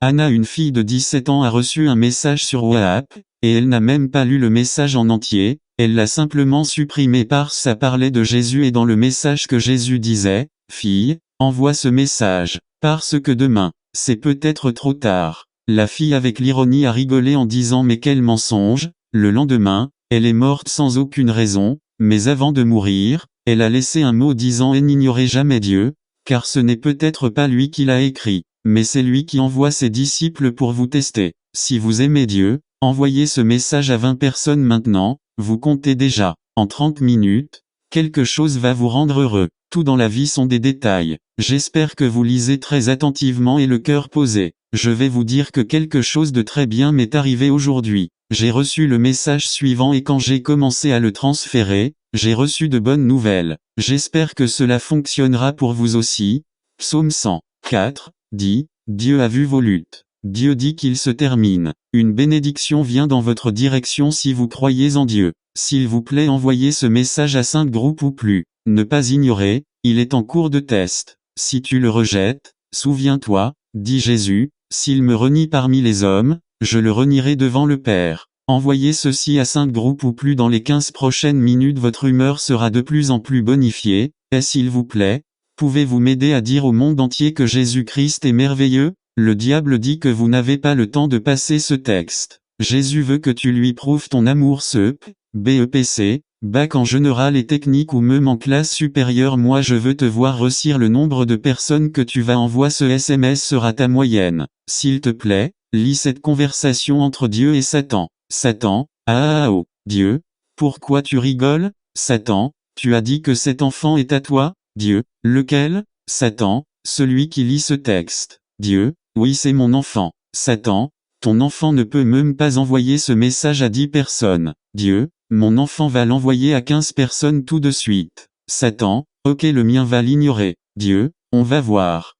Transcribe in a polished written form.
Anna, une fille de 17 ans, a reçu un message sur WhatsApp, et elle n'a même pas lu le message en entier, elle l'a simplement supprimé parce que ça parlait de Jésus et dans le message que Jésus disait, « Fille, envoie ce message, parce que demain, c'est peut-être trop tard. » La fille avec l'ironie a rigolé en disant « Mais quel mensonge !» Le lendemain, elle est morte sans aucune raison, mais avant de mourir, elle a laissé un mot disant « Et n'ignorez jamais Dieu, car ce n'est peut-être pas lui qui l'a écrit, mais c'est lui qui envoie ses disciples pour vous tester. Si vous aimez Dieu, envoyez ce message à 20 personnes maintenant, vous comptez déjà. En 30 minutes, quelque chose va vous rendre heureux. Tout dans la vie sont des détails. J'espère que vous lisez très attentivement et le cœur posé. Je vais vous dire que quelque chose de très bien m'est arrivé aujourd'hui. J'ai reçu le message suivant et quand j'ai commencé à le transférer, j'ai reçu de bonnes nouvelles. J'espère que cela fonctionnera pour vous aussi. Psaume 104 dit, « Dieu a vu vos luttes. Dieu dit qu'il se termine. Une bénédiction vient dans votre direction si vous croyez en Dieu. S'il vous plaît, envoyez ce message à 5 groupes ou plus. Ne pas ignorer, il est en cours de test. Si tu le rejettes, souviens-toi, dit Jésus, s'il me renie parmi les hommes, je le renierai devant le Père. Envoyez ceci à 5 groupes ou plus dans les 15 prochaines minutes, votre humeur sera de plus en plus bonifiée. Et s'il vous plaît, pouvez-vous m'aider à dire au monde entier que Jésus-Christ est merveilleux? Le diable dit que vous n'avez pas le temps de passer ce texte. Jésus veut que tu lui prouves ton amour BEPC, bac en général et technique ou même en classe supérieure. Moi je veux te voir réussir. Le nombre de personnes que tu vas envoyer ce SMS sera ta moyenne. S'il te plaît, lis cette conversation entre Dieu et Satan. Satan, oh, Dieu, pourquoi tu rigoles? Satan, tu as dit que cet enfant est à toi? Dieu, lequel? Satan, celui qui lit ce texte. Dieu, oui c'est mon enfant. Satan, ton enfant ne peut même pas envoyer ce message à 10 personnes. Dieu, mon enfant va l'envoyer à 15 personnes tout de suite. Satan, ok le mien va l'ignorer. Dieu, on va voir.